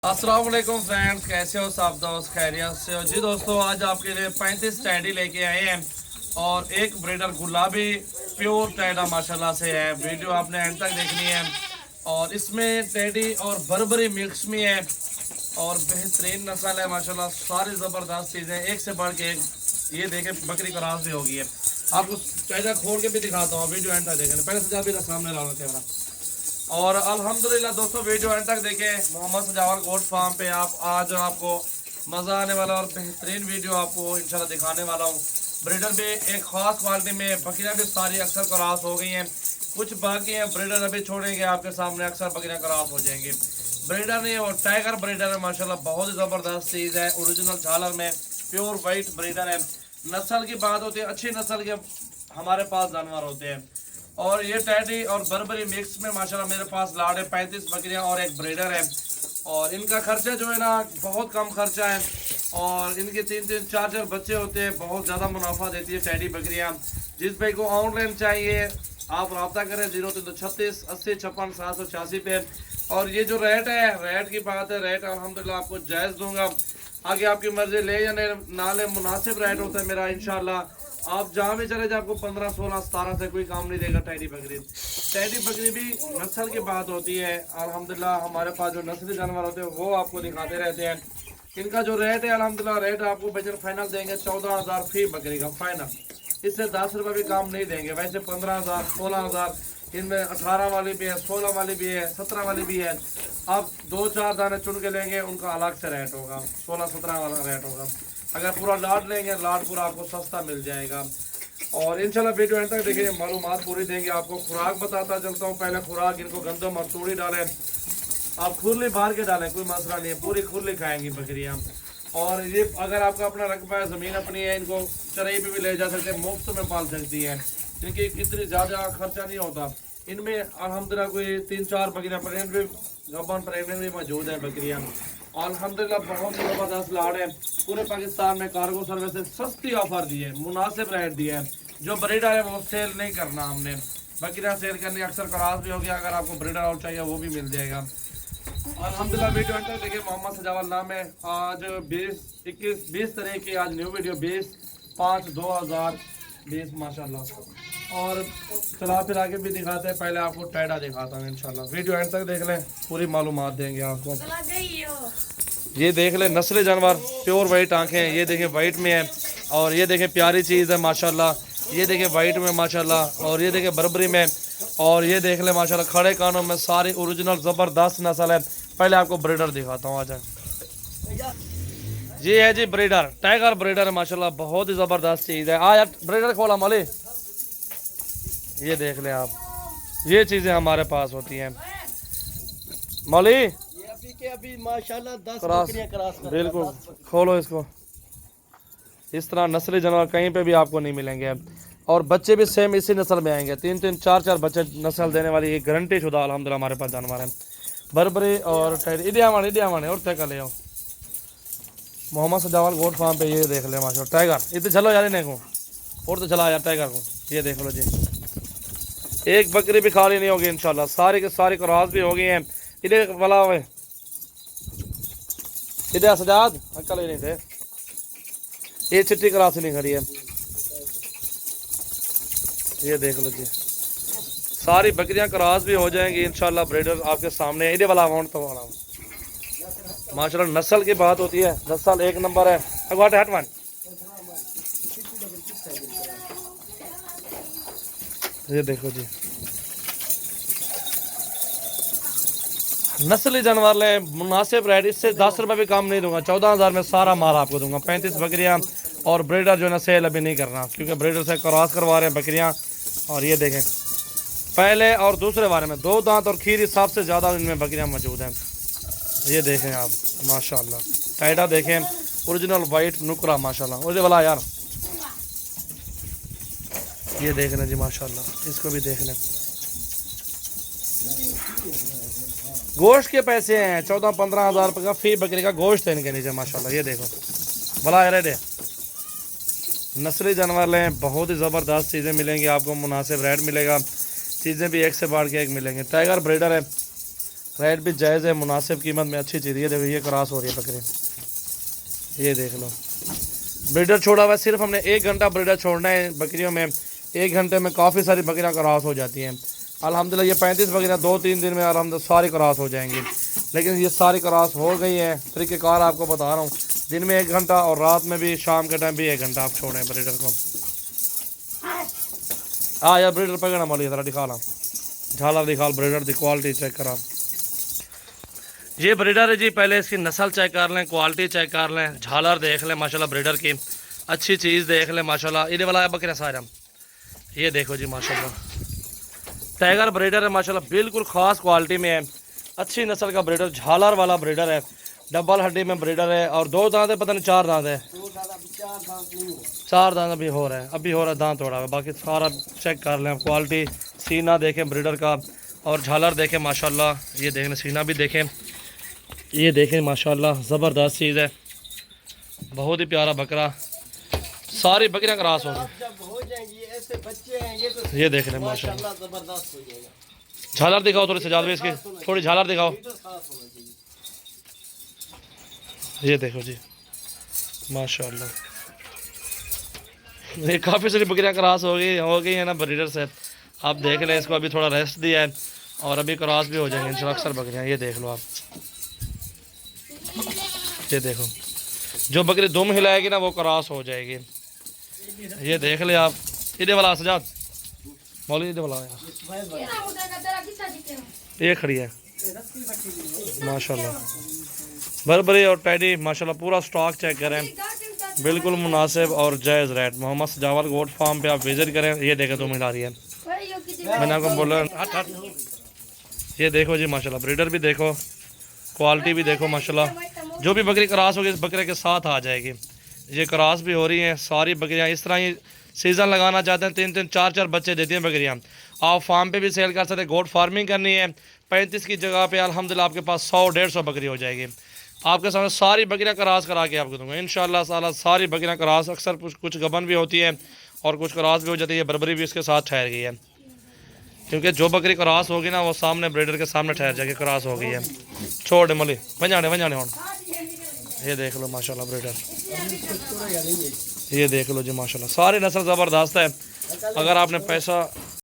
अस्सलाम वालेकुम फ्रेंड्स, कैसे हो सब दोस्त? खैरियत से हो जी? दोस्तों आज आपके लिए 35 टैडी लेके आए हैं और एक ब्रीडर गुलाबी प्योर टैडा माशाल्लाह से है। वीडियो आपने एंड तक देखनी है और इसमें टैडी और बर्बरी मिक्स में है और बेहतरीन नस्ल है माशाल्लाह। सारी ज़बरदस्त चीज़ें एक से बढ़ के एक। ये देखें बकरी क्रॉस भी होगी है। आपको टैडा खोल के भी दिखाता हूँ, वीडियो एंड तक देखें। पहले सजा भी सामने लाओ कैमरा। और अल्हम्दुलिल्लाह दोस्तों वीडियो एंड तक देखें। मोहम्मद सजावल गोट फार्म पे आप आज आपको मज़ा आने वाला और बेहतरीन वीडियो आपको इंशाल्लाह दिखाने वाला हूँ। ब्रीडर भी एक ख़ास क्वालिटी में, बकरियाँ भी सारी अक्सर क्रॉस हो गई हैं, कुछ बाकी हैं। ब्रीडर अभी छोड़ेंगे आपके सामने, अक्सर बकरियाँ क्रॉस हो जाएंगी। ब्रीडर नहीं और टाइगर ब्रीडर है माशाल्लाह, बहुत ही ज़बरदस्त चीज़ है। ओरिजिनल झालर में प्योर वाइट ब्रीडर है। नस्ल की बात होती है, अच्छी नस्ल के हमारे पास जानवर होते हैं। और ये टैडी और बर्बरी मिक्स में माशाल्लाह मेरे पास लाड है 35 बकरियां और एक ब्रीडर है। और इनका खर्चा जो है ना बहुत कम खर्चा है और इनके 3-3 4-4 बच्चे होते हैं। बहुत ज़्यादा मुनाफा देती है टैडी बकरियां। जिस भाई को ऑनलाइन चाहिए आप रब्ता करें 0336 80 56 786 पे। और ये जो रेट है, रेट की बात है, रेट अल्हम्दुलिल्लाह आपको जायज़ दूंगा। आगे आपकी मर्जी ले या ना ले, मुनासिब रेट होता है मेरा इंशाल्लाह। आप जहाँ भी चले जाए आपको 15, 16, 17 से कोई काम नहीं देगा। टैडी बकरी, टैडी बकरी भी नस्ल की बात होती है। अल्हम्दुलिल्लाह हमारे पास जो नस्ली जानवर होते हैं वो आपको दिखाते रहते हैं। इनका जो रेट है अल्हम्दुलिल्लाह रेट आपको बजट फाइनल देंगे 14,000 फी बकरी का फाइनल। इससे 10 रुपये भी काम नहीं देंगे। वैसे 15,000, 16,000, इनमें 18 वाली भी है, 16 वाली भी है, 17 वाली भी है। आप 2-4 दाने चुन के लेंगे उनका अलग से रेट होगा, 16-17 वाला रेट होगा। अगर पूरा लाट लेंगे लाट पूरा आपको सस्ता मिल जाएगा। और इंशाल्लाह वीडियो एंड तक देखिए, मालूमात पूरी देंगे आपको। खुराक बताता चलता हूँ पहले। खुराक इनको गंदम और तूड़ी डालें, आप खुरली बाहर के डालें, कोई मसला नहीं है, पूरी खुरली खाएंगी बकरियाँ। और ये अगर आपका अपना रकबा है, ज़मीन अपनी है, इनको चराई पे भी ले जा सकते हैं, मुफ्त में पाल सकती है। इनकी इतनी ज़्यादा खर्चा नहीं होता। इनमें अल्हम्दुलिल्लाह कोई 3-4 बकरियाँ प्रेगनेंट भी, गबन प्रेगनेंट भी मौजूद है बकरियाँ। अल्हम्दुलिल्लाह बहुत ही ज़बरदस्त लाड है। पूरे पाकिस्तान में कार्गो सर्विस से सस्ती ऑफर दी है, मुनासिब रेट दिया है। जो ब्रीडर है वो सेल नहीं करना हमने, बकरियाँ सेल करनी। अक्सर क्रॉस भी हो गया, अगर आपको ब्रीडर और चाहिए वो भी मिल जाएगा। अल्हम्दुलिल्लाह वीडियो अंदर देखिए, मोहम्मद सजावल नाम है। आज 20 तारीख की आज न्यू वीडियो 20/5/2020 माशाल्लाह। और चला फिर आगे भी दिखाते हैं, पहले आपको टैडा दिखाता हूँ इंशाल्लाह। वीडियो एंड तक देख लें, पूरी मालूमात देंगे आपको। ये देख लें नस्ल जानवर, प्योर वाइट आंखें हैं। ये देखें वाइट में है और ये देखें प्यारी चीज़ है माशाल्लाह। ये देखें वाइट में माशाल्लाह और ये देखें बर्बरी में। और ये देख ले माशाल्लाह खड़े कानों में, सारी ओरिजिनल ज़बरदस्त नस्ल है। पहले आपको ब्रीडर दिखाता हूँ। आज जी है जी ब्रीडर, टाइगर ब्रीडर है माशाल्लाह, बहुत ही ज़बरदस्त चीज़ है। आज ब्रीडर खोला मौली, ये देख लें आप, ये चीज़ें हमारे पास होती हैं मौली। अभी माशाल्लाह 10 क्रॉस, बकरियां क्रॉस कर, बिल्कुल खोलो इसको। इस तरह नस्ली जानवर कहीं पे भी आपको नहीं मिलेंगे। और बच्चे भी सेम इसी नस्ल में आएंगे, 3-3 4-4 बच्चे नस्ल देने वाली एक गारंटी शुदा अल्हम्दुलिल्लाह हमारे पास जानवर है। बर्बरी और टैडी इडियावान और टैकर ले आओ। मोहम्मद सजावल गोट फार्म पे ये देख ले माशाल्लाह टाइगर। इधर चलो यार, इन्हें को और तो चला यार टाइगर को। ये देख लो जी, एक बकरी भी खाली नहीं होगी इंशाल्लाह। सारी के सारी क्रॉस भी हो गई हैं। इधर वाला हुए, इधर सजाद अंकल ही नहीं थे। ये चिट्टी क्रॉस नहीं खड़ी है, ये देख लो जी। सारी बकरियां क्रॉस भी हो जाएंगी इंशाल्लाह। ब्रीडर आपके सामने है। इधर वाला अमाउंट तो वाला माशाल्लाह नस्ल की बात होती है, नस्ल एक नंबर है। हटवान ये देखो जी, नस्ली जानवर ले, मुनासिब रेट। इससे 10 रुपये भी कम नहीं दूंगा। 14,000 में सारा माल आपको दूंगा। 35 बकरियां और ब्रीडर जो है ना सेल अभी नहीं करना, क्योंकि ब्रीडर से क्रॉस करवा रहे हैं बकरियां। और ये देखें पहले और दूसरे बारे में 2 दांत और खीरी सबसे ज़्यादा इनमें बकरियां मौजूद हैं। ये देखें आप माशाल्लाह, टाइडा देखें ओरिजिनल वाइट नुकरा माशाल्लाह। उसे वाला यार, ये देख लें जी माशाल्लाह, इसको भी देख लें। गोश्त के पैसे हैं 14-15 हज़ार रुपये का फी बकरी का गोश्त है इनके नीचे माशाल्लाह। ये देखो भला यार, रेडे नस्ली जानवर लें, बहुत ही ज़बरदस्त चीज़ें मिलेंगी आपको, मुनासिब रेट मिलेगा। चीज़ें भी एक से बढ़ के एक मिलेंगी। टाइगर ब्रीडर है, रेट भी जायज़ है, मुनासिब कीमत में अच्छी चीज़। ये देखो ये क्रॉस हो रही है बकरी, ये देख लो। ब्रीडर छोड़ा हुआ है, सिर्फ हमने 1 घंटा ब्रीडर छोड़ना है बकरियों में। 1 घंटे में काफ़ी सारी बकरियाँ क्रॉस हो जाती हैं अल्हम्दुलिल्लाह। ये 35 बकरियाँ 2-3 दिन में अल्हम्दुलिल्लाह सारी क्रॉस हो जाएंगी, लेकिन ये सारी क्रॉस हो गई हैं। तरीक़ेकार आपको बता रहा हूँ, दिन में 1 घंटा और रात में भी, शाम के टाइम भी 1 घंटा आप छोड़ें ब्रीडर को। हाँ यार ब्रीडर पकड़ना मौली ज़रा दिखा ला, झालर दिखा ब्रीडर की क्वालिटी चेक करा। ये ब्रीडर है जी, पहले इसकी नस्ल चेक कर लें, क्वालिटी चेक कर लें, झालर देख लें माशाल्लाह ब्रीडर की, अच्छी चीज़ देख लें माशाल्लाह। ये वाला बकरियाँ सारा, ये देखो जी माशाल्लाह टाइगर ब्रीडर है माशाल्लाह, बिल्कुल ख़ास क्वालिटी में है, अच्छी नस्ल का ब्रीडर, झालर वाला ब्रीडर है, डबल हड्डी में ब्रीडर है। और 2 दांत है, पता नहीं 4 दांत है, 4 दांत अभी हो रहा है, अभी हो रहा है, दांत तोड़ा है। बाकी सारा चेक कर लें, क्वालिटी सीना देखें ब्रीडर का और झालर देखें माशाल्लाह। ये देखें सीना भी देखें, ये देखें माशाल्लाह ज़बरदस्त चीज़ है, बहुत ही प्यारा बकरा। सारी बकरियाँ क्रॉस हो गई, जब हो जाएंगी ऐसे बच्चे आएंगे तो ये देख रहे हैं माशाल्लाह। माशाल्लाह जबरदस्त हो जाएगा। झालर दिखाओ थोड़ी सजाद में इसकी, थोड़ी झालर दिखाओ। लीटर खास होना चाहिए। ये देखो जी माशाल्लाह, ये काफ़ी सारी बकरियाँ क्रॉस हो गई है ना ब्रीडर से। आप देख लें, इसको अभी थोड़ा रेस्ट दिया है और अभी क्रॉस भी हो जाएंगे इंशाल्लाह अक्सर बकरियाँ। ये देख लो आप, ये देखो जो बकरी दुम हिलाएगी ना वो क्रॉस हो जाएगी। ये देख ले आप, इधर वाला सजाद मौली, इधर वाला ये खड़ी है माशाल्लाह, बरबरी और टैडी माशाल्लाह। पूरा स्टॉक चेक करें, बिल्कुल मुनासिब और जायज़ रेट। मोहम्मद सजावल गोट फार्म पे आप विज़िट करें। ये देखें तुम हिला रही है, मैंने आपको बोला हट हट। ये देखो जी माशाल्लाह ब्रीडर भी देखो, क्वालिटी भी देखो माशाल्लाह। जो भी बकरी क्रॉस होगी इस बकरे के साथ आ जाएगी। ये क्रॉस भी हो रही हैं सारी बकरियां। इस तरह ही सीज़न लगाना चाहते हैं, 3-3 4-4 बच्चे देती हैं बकरियां। आप फार्म पे भी सेल कर सकते हैं, गोट फार्मिंग करनी है 35 की जगह पे अल्हम्दुलिल्लाह आपके पास 100-150 बकरी हो जाएगी। आपके सामने सारी बकरियां क्रॉस करा के आपको दूंगा इंशाअल्लाह ताला। सारी बकरियां क्रॉस, अक्सर कुछ गबन भी होती है और कुछ क्रॉस भी हो जाती है। बरबरी भी इसके साथ ठहर गई है, क्योंकि जो बकरी क्रॉस होगी ना वो सामने ब्रीडर के सामने ठहर जाएगी, क्रॉस हो गई है। छोड़ मली वंजाने हो। ये देख लो माशाल्लाह ब्रीडर, ये देख लो जी माशाल्लाह, सारी नस्ल ज़बरदस्त है। अगर आपने पैसा